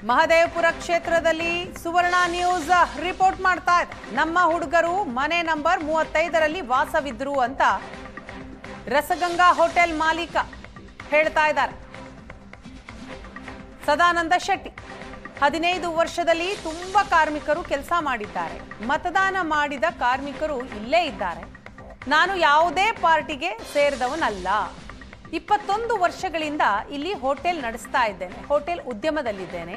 ಮಹದೇವಪುರ ಕ್ಷೇತ್ರದಲ್ಲಿ ಸುವರ್ಣ news report ಮಾಡ್ತಾ ಇದೆ. ನಮ್ಮ ಹುಡುಗರು ಮನೆ ನಂಬರ್ 35ರಲ್ಲಿ ವಾಸವಿದ್ರು ಅಂತ ರಸಗಂಗಾ ಹೋಟೆಲ್ ಮಾಲೀಕ ಹೇಳ್ತಾ ಇದ್ದಾರೆ. ಸದಾನಂದ ಶೆಟ್ಟಿ 15 ವರ್ಷದಲ್ಲಿ ತುಂಬಾ ಕಾರ್ಮಿಕರು ಕೆಲಸ ಮಾಡಿದ್ದಾರೆ. ಮತದಾನ ಮಾಡಿದ ಕಾರ್ಮಿಕರು ಇಲ್ಲೇ ಇದ್ದಾರೆ. ನಾನು ಯಾವುದೇ ಪಾರ್ಟಿಗೆ ಸೇರಿದವನಲ್ಲ. 21 ವರ್ಷಗಳಿಂದ ಇಲ್ಲಿ ಹೋಟೆಲ್ ನಡೆಸ್ತಾ ಇದ್ದೇನೆ. ಹೋಟೆಲ್ ಉದ್ಯಮದಲ್ಲಿದ್ದೇನೆ.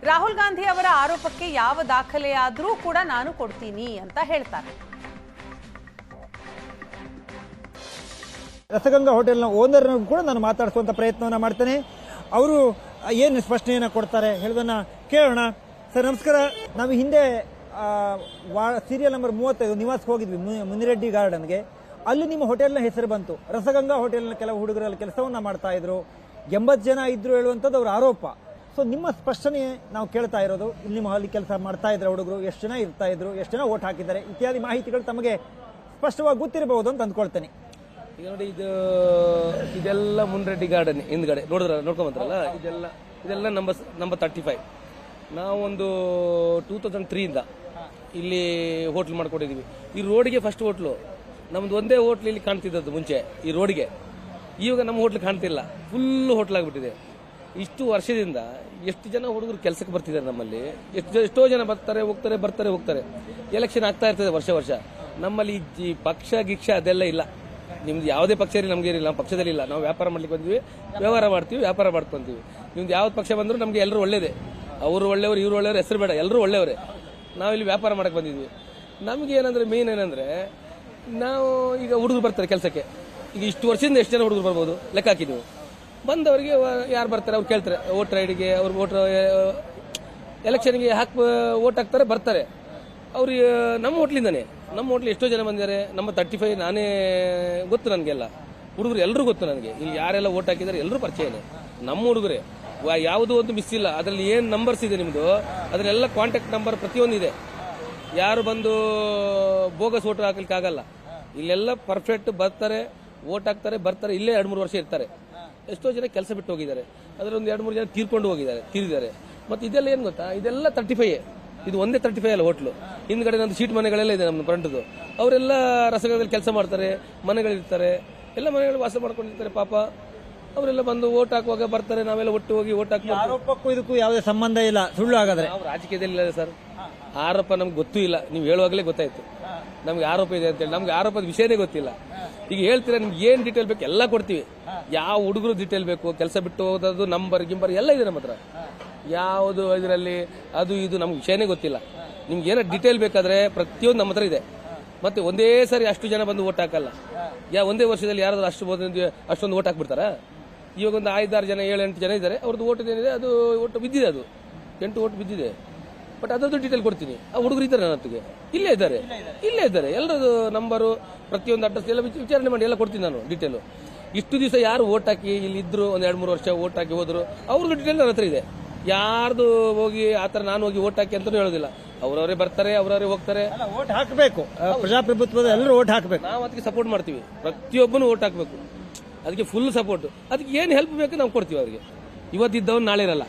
ರಾಹುಲ್ ಗಾಂಧಿ ಅವರ ಆರೋಪಕ್ಕೆ ಯಾವ ದಾಖಲೆಯಾದರೂ ಕೂಡ ನಾನು ಕೊಡ್ತೀನಿ ಅಂತ ಹೇಳ್ತಾರೆ. ರಸಗಂಗಾ ಹೋಟೆಲ್ನ ಓನರ್ನ ಕೂಡ ನಾನು ಮಾತಾಡಿಸುವಂತ ಪ್ರಯತ್ನವನ್ನ ಮಾಡ್ತೇನೆ. ಅವರು ಏನು ಸ್ಪಷ್ಟನೆಯನ್ನ ಕೊಡ್ತಾರೆ ಹೇಳೋದನ್ನ ಕೇಳೋಣ. ಸರ್ ನಮಸ್ಕಾರ. ನಾವು ಹಿಂದೆ ಸೀರಿಯಲ್ ನಂಬರ್ 35 ನಿವಾಸಕ್ಕೆ ಹೋಗಿದ್ವಿ, ಮುನಿರೆಡ್ಡಿ ಗಾರ್ಡನ್ಗೆ. ಅಲ್ಲಿ ನಿಮ್ಮ ಹೋಟೆಲ್ನ ಹೆಸರು ಬಂತು. ರಸಗಂಗಾ ಹೋಟೆಲ್ನ ಕೆಲವು ಹುಡುಗರಲ್ಲಿ ಕೆಲಸವನ್ನ ಮಾಡ್ತಾ ಇದ್ರು, 80 ಜನ ಇದ್ರು ಹೇಳುವಂಥದ್ದು ಅವರ ಆರೋಪ. ಸೊ ನಿಮ್ಮ ಸ್ಪಷ್ಟನೆ ನಾವು ಕೇಳ್ತಾ ಇರೋದು, ಇಲ್ಲಿ ನಿಮ್ಮ ಅಲ್ಲಿ ಕೆಲಸ ಮಾಡ್ತಾ ಇದ್ರ ಹುಡುಗರು ಎಷ್ಟು ಜನ ಇರ್ತಾ ಇದ್ರು, ಎಷ್ಟು ಜನ ಓಟ್ ಹಾಕಿದ್ದಾರೆ ಇತ್ಯಾದಿ ಮಾಹಿತಿಗಳು ತಮಗೆ ಸ್ಪಷ್ಟವಾಗಿ ಗೊತ್ತಿರಬಹುದು ಅಂತ ಅಂದ್ಕೊಳ್ತೇನೆ. ಈಗ ನೋಡಿ, ಇದೆಲ್ಲ ಮುನ್ರೆಡ್ಡಿ ಗಾರ್ಡನ್ ಹಿಂದ್ಗಡೆ ನೋಡ್ಕೊಂಬಂತಾರಲ್ಲ, ಇದೆಲ್ಲ ನಂಬರ್ 35. ನಾವೊಂದು 2003ಇಂದ ಇಲ್ಲಿ ಹೋಟ್ಲ್ ಮಾಡ್ಕೊಂಡಿದೀವಿ. ಈ ರೋಡ್ಗೆ ಫಸ್ಟ್ ಹೋಟ್ಲು ನಮ್ದು ಒಂದೇ ಹೋಟ್ಲ್ ಇಲ್ಲಿ ಕಾಣ್ತಿದ್ದದ್ದು ಮುಂಚೆ ಈ ರೋಡ್ಗೆ. ಇವಾಗ ನಮ್ಮ ಹೋಟ್ಲ್ ಕಾಣ್ತಿಲ್ಲ, ಫುಲ್ ಹೋಟ್ಲ್ ಆಗಿಬಿಟ್ಟಿದೆ. ಇಷ್ಟು ವರ್ಷದಿಂದ ಎಷ್ಟು ಜನ ಹುಡುಗರು ಕೆಲಸಕ್ಕೆ ಬರ್ತಿದ್ದಾರೆ ನಮ್ಮಲ್ಲಿ. ಎಷ್ಟೋ ಜನ ಬರ್ತಾರೆ ಹೋಗ್ತಾರೆ. ಎಲೆಕ್ಷನ್ ಆಗ್ತಾ ಇರ್ತದೆ ವರ್ಷ. ನಮ್ಮಲ್ಲಿ ಈ ಪಕ್ಷ ಗಿಕ್ಷ ಅದೆಲ್ಲ ಇಲ್ಲ. ನಿಮ್ದು ಯಾವುದೇ ಪಕ್ಷ ಇರಲಿ ನಮ್ಗೆ ಇರಲಿಲ್ಲ, ನಮ್ಮ ಪಕ್ಷದಲ್ಲಿ ಇಲ್ಲ. ನಾವು ವ್ಯಾಪಾರ ಮಾಡ್ಲಿಕ್ಕೆ ಬಂದ್ವಿ, ವ್ಯವಹಾರ ಮಾಡ್ತೀವಿ, ವ್ಯಾಪಾರ ಮಾಡ್ಕೊಂತೀವಿ. ನಿಮ್ದು ಯಾವ್ದು ಪಕ್ಷ ಬಂದ್ರು ನಮ್ಗೆ ಎಲ್ಲರೂ ಒಳ್ಳೇದೇ. ಅವರು ಒಳ್ಳೆಯವರು, ಇವರು ಒಳ್ಳೆಯವರು, ಹೆಸರು ಬೇಡ, ಎಲ್ಲರೂ ಒಳ್ಳೆಯವರೇ. ನಾವಿಲ್ಲಿ ವ್ಯಾಪಾರ ಮಾಡಕ್ ಬಂದಿದ್ವಿ. ನಮ್ಗೆ ಏನಂದ್ರೆ ಮೇನ್ ಏನಂದ್ರೆ, ನಾವು ಈಗ ಹುಡುಗರು ಬರ್ತಾರೆ ಕೆಲಸಕ್ಕೆ. ಈಗ ಇಷ್ಟು ವರ್ಷದಿಂದ ಎಷ್ಟು ಜನ ಹುಡುಗರು ಬರ್ಬೋದು ಲೆಕ್ಕ ಹಾಕಿದ್ವಿ. ಬಂದವರಿಗೆ ಯಾರು ಬರ್ತಾರೆ ಅವ್ರು ಕೇಳ್ತಾರೆ, ವೋಟರ್ ಐಡಿಗೆ, ಅವ್ರು ವೋಟರ್ ಎಲೆಕ್ಷನ್ಗೆ ವೋಟ್ ಹಾಕ್ತಾರೆ, ಬರ್ತಾರೆ. ಅವ್ರು ನಮ್ಮ ಹೋಟ್ಲಿಂದಾನೆ. ನಮ್ಮ ಹೋಟ್ಲ್ ಎಷ್ಟೋ ಜನ ಬಂದಿದ್ದಾರೆ. ನಮ್ಮ 35 ನಾನೇ ಗೊತ್ತು, ನನಗೆಲ್ಲ ಹುಡುಗರು ಎಲ್ಲರೂ ಗೊತ್ತು ನನಗೆ. ಇಲ್ಲಿ ಯಾರೆಲ್ಲ ವೋಟ್ ಹಾಕಿದ್ದಾರೆ ಎಲ್ಲರೂ ಪರಿಚಯನೇ, ನಮ್ಮ ಹುಡುಗರೇ. ಯಾವುದೋ ಒಂದು ಮಿಸ್ ಇಲ್ಲ. ಅದರಲ್ಲಿ ಏನು ನಂಬರ್ಸ್ ಇದೆ ನಿಮ್ಮದು, ಅದನ್ನೆಲ್ಲ ಕಾಂಟ್ಯಾಕ್ಟ್ ನಂಬರ್ ಪ್ರತಿಯೊಂದು ಇದೆ. ಯಾರು ಬಂದು ಬೋಗಸ್ ವೋಟ್ ಹಾಕ್ಲಿಕ್ಕೆ ಆಗಲ್ಲ. ಇಲ್ಲೆಲ್ಲ ಪರ್ಫೆಕ್ಟ್ ಬರ್ತಾರೆ, ವೋಟ್ ಹಾಕ್ತಾರೆ, ಬರ್ತಾರೆ. ಇಲ್ಲೇ 2-3 ವರ್ಷ ಇರ್ತಾರೆ. ಎಷ್ಟೋ ಜನ ಕೆಲಸ ಬಿಟ್ಟು ಹೋಗಿದ್ದಾರೆ. ಅದರೊಂದು 2-3 ಜನ ತೀರಿದ್ದಾರೆ. ಮತ್ತೆ ಇದೆಲ್ಲ ಏನು ಗೊತ್ತಾ, ಇದೆಲ್ಲ 35. ಇದು ಒಂದೇ 35 ಅಲ್ಲ ಹೋಟ್ಲು. ಹಿಂದ್ಗಡೆ ನಂದು ಸೀಟ್ ಮನೆಗಳೆಲ್ಲ ಇದೆ ನಮ್ಮ ಫ್ರಂಟ್ದು. ಅವರೆಲ್ಲ ರಸಗಂಗದಲ್ಲಿ ಕೆಲಸ ಮಾಡ್ತಾರೆ, ಮನೆಗಳಿರ್ತಾರೆ, ಎಲ್ಲ ಮನೆಗಳು ವಾಸ ಮಾಡ್ಕೊಂಡಿರ್ತಾರೆ. ಪಾಪ ಅವರೆಲ್ಲ ಬಂದು ವೋಟ್ ಹಾಕುವಾಗ ಬರ್ತಾರೆ. ನಾವೆಲ್ಲ ಒಟ್ಟು ಹೋಗಿ ವೋಟ್ ಹಾಕಿ. ಆರೋಪಕ್ಕೂ ಇದಕ್ಕೂ ಯಾವುದೇ ಸಂಬಂಧ ಇಲ್ಲ, ಸುಳ್ಳು ಹಾಗಾದ್ರೆ. ನಾವು ರಾಜಕೀಯದಲ್ಲಿ ಇಲ್ಲ ಸರ್. ಆರೋಪ ನಮ್ಗೆ ಗೊತ್ತೂ ಇಲ್ಲ. ನೀವು ಹೇಳುವಾಗಲೇ ಗೊತ್ತಾಯ್ತು ನಮ್ಗೆ ಆರೋಪ ಇದೆ ಅಂತೇಳಿ. ನಮ್ಗೆ ಆರೋಪದ ವಿಷಯನೇ ಗೊತ್ತಿಲ್ಲ. ಈಗ ಹೇಳ್ತೀರಾ, ನಿಮ್ಗೆ ಏನ್ ಡೀಟೇಲ್ ಬೇಕು ಎಲ್ಲ ಕೊಡ್ತೀವಿ. ಯಾವ ಹುಡುಗರು ಡೀಟೇಲ್ ಬೇಕು, ಕೆಲಸ ಬಿಟ್ಟು ಹೋಗೋದು, ನಂಬರ್ ಗಿಂಬರ್ ಎಲ್ಲ ಇದೆ ನಮ್ಮ ಹತ್ರ. ಯಾವುದು ಇದರಲ್ಲಿ ಅದು ಇದು ನಮ್ಗೆ ವಿಷಯನೇ ಗೊತ್ತಿಲ್ಲ. ನಿಮ್ಗೆ ಏನೋ ಡೀಟೇಲ್ ಬೇಕಾದ್ರೆ ಪ್ರತಿಯೊಂದು ನಮ್ಮ ಹತ್ರ ಇದೆ. ಮತ್ತೆ ಒಂದೇ ಸಾರಿ ಅಷ್ಟು ಜನ ಬಂದು ಓಟ್ ಹಾಕಲ್ಲ. ಒಂದೇ ವರ್ಷದಲ್ಲಿ ಯಾರಾದ್ರೂ ಅಷ್ಟೊಂದು ಓಟ್ ಹಾಕ್ಬಿಡ್ತಾರ? ಇವಾಗ ಒಂದು 5-6 ಜನ 7-8 ಜನ ಇದ್ದಾರೆ. ಅವ್ರದ್ದು ಓಟ್ ಏನಿದೆ ಅದು ಓಟ್ ಬಿದ್ದಿದೆ, ಅದು 8 ಓಟ್ ಬಿದ್ದಿದೆ. ಬಟ್ ಅದರದ್ದು ಡೀಟೇಲ್ ಕೊಡ್ತೀನಿ. ಆ ಹುಡುಗರು ಇದ್ದಾರೆ ನನ್ನ ಹತ್ತಿಗೆ, ಇಲ್ಲೇ ಇದ್ದಾರೆ. ಎಲ್ಲರದು ನಂಬರು, ಪ್ರತಿಯೊಂದು ಅಡ್ರೆಸ್ ಎಲ್ಲ ವಿಚಾರಣೆ ಮಾಡಿ ಎಲ್ಲ ಕೊಡ್ತೀನಿ ನಾನು ಡೀಟೇಲು. ಇಷ್ಟು ದಿವಸ ಯಾರು ಓಟ್ ಹಾಕಿ ಇಲ್ಲಿ ಇದ್ರು, ಒಂದು 2-3 ವರ್ಷ ಓಟ್ ಹಾಕಿ ಹೋದ್ರು, ಅವ್ರದ್ದು ಡೀಟೇಲ್ ನನ್ನ ಹತ್ರ ಇದೆ. ಯಾರ್ದು ಹೋಗಿ ಆತರ ನಾನು ಹೋಗಿ ಓಟ್ ಹಾಕಿ ಅಂತ ಹೇಳೋದಿಲ್ಲ. ಅವರವರೇ ಬರ್ತಾರೆ, ಅವರವರೇ ಹೋಗ್ತಾರೆ. ಓಟ್ ಹಾಕಬೇಕು, ಪ್ರಜಾಪ್ರಭುತ್ವದ ಎಲ್ಲರೂ ಓಟ್ ಹಾಕಬೇಕು. ನಾವು ಅದಕ್ಕೆ ಸಪೋರ್ಟ್ ಮಾಡ್ತೀವಿ. ಪ್ರತಿಯೊಬ್ಬನು ಓಟ್ ಹಾಕಬೇಕು, ಅದಕ್ಕೆ ಫುಲ್ ಸಪೋರ್ಟ್. ಅದಕ್ಕೆ ಏನು ಹೆಲ್ಪ್ ಬೇಕು ನಾವು ಕೊಡ್ತೀವಿ ಅವ್ರಿಗೆ. ಇವತ್ತಿದ್ದವನು ನಾಳೆ ಇರಲ್ಲ,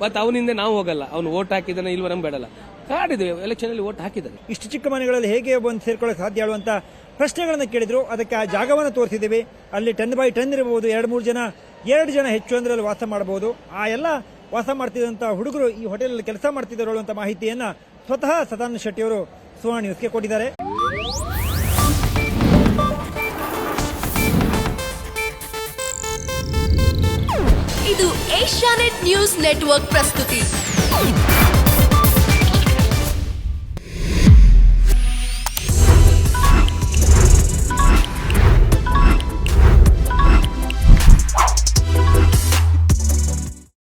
ಮತ್ತೆ ಅವನಿಂದ ನಾವು ಹೋಗಲ್ಲ. ಅವ್ನು ಓಟ್ ಹಾಕಿದ್ದಾನೆ ಇಲ್ವ ನಮ್ಗೆ ಬೇಡಲ್ಲ. ಕಾಡಿದೆ ಎಲೆಕ್ಷನ್ ಅಲ್ಲಿ ಓಟ್ ಹಾಕಿದ್ದಾನೆ. ಇಷ್ಟು ಚಿಕ್ಕ ಮನೆಗಳಲ್ಲಿ ಹೇಗೆ ಬಂದು ಸೇರ್ಕೊಳ್ಳೋಕೆ ಸಾಧ್ಯ ಹೇಳುವಂತ ಪ್ರಶ್ನೆಗಳನ್ನ ಕೇಳಿದ್ರು. ಅದಕ್ಕೆ ಆ ಜಾಗವನ್ನು ತೋರಿಸಿದ್ದೀವಿ. ಅಲ್ಲಿ 10x10 ಇರಬಹುದು, 2 ಜನ ಹೆಚ್ಚು ಅಂದ್ರೆ ಅಲ್ಲಿ ವಾಸ ಮಾಡಬಹುದು. ಆ ಎಲ್ಲ ವಾಸ ಮಾಡ್ತಿದ್ದಂತ ಹುಡುಗರು ಈ ಹೋಟೆಲ್ ಕೆಲಸ ಮಾಡ್ತಿದ್ರು ಹೇಳುವಂತ ಮಾಹಿತಿಯನ್ನ ಸ್ವತಃ ಸದಾನಂದ ಶೆಟ್ಟಿ ಅವರು ಸುವರ್ಣ ನ್ಯೂಸ್ಗೆ ಕೊಟ್ಟಿದ್ದಾರೆ. ಇದು ಏಷ್ಯಾನೆಟ್ ನ್ಯೂಸ್ ನೆಟ್ವರ್ಕ್ ಪ್ರಸ್ತುತಿ.